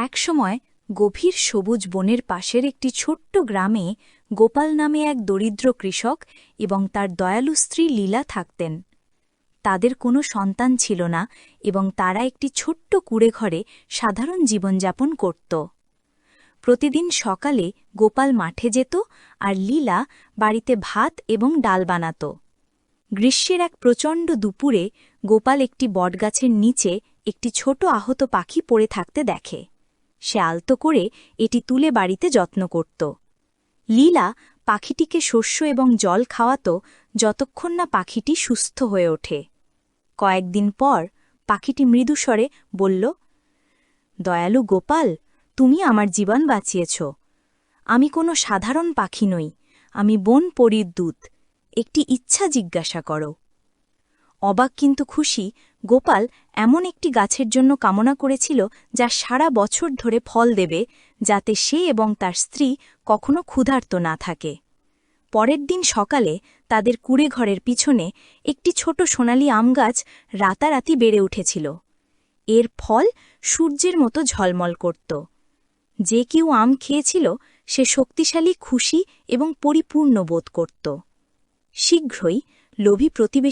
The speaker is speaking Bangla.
একসময় গভীর সবুজ বনের পাশের একটি ছোট্ট গ্রামে গোপাল নামে এক দরিদ্র কৃষক এবং তার দয়ালু স্ত্রী লীলা থাকতেন। তাদের কোনো সন্তান ছিল না এবং তারা একটি ছোট্ট কুঁড়েঘরে সাধারণ জীবনযাপন করত। প্রতিদিন সকালে গোপাল মাঠে যেত আর লীলা বাড়িতে ভাত এবং ডাল বানাত। গ্রীষ্মের এক প্রচণ্ড দুপুরে গোপাল একটি বটগাছের নিচে একটি ছোট আহত পাখি পড়ে থাকতে দেখে। সে আলতো করে এটি তুলে বাড়িতে যত্ন করত। লীলা পাখিটিকে শস্য এবং জল খাওয়াত যতক্ষণ না পাখিটি সুস্থ হয়ে ওঠে। কয়েকদিন পর পাখিটি মৃদুস্বরে বলল, দয়ালু গোপাল, তুমি আমার জীবন বাঁচিয়েছ। আমি কোনো সাধারণ পাখি নই, আমি বন পরীর দূত। একটি ইচ্ছা জিজ্ঞাসা করো। অবাক কিন্তু খুশি, গোপাল এমন একটি গাছের জন্য কামনা করেছিল যা সারা বছর ধরে ফল দেবে, যাতে সে এবং তার স্ত্রী কখনো ক্ষুধার্ত না থাকে। পরের দিন সকালে তাদের কুঁড়েঘরের পিছনে একটি ছোট সোনালি আম গাছ রাতারাতি বেড়ে উঠেছিল। এর ফল সূর্যের মতো ঝলমল করত। যে কেউ আম খেয়েছিল সে শক্তিশালী, খুশি এবং পরিপূর্ণ বোধ করত। শীঘ্রই লোভী প্রতিবেশী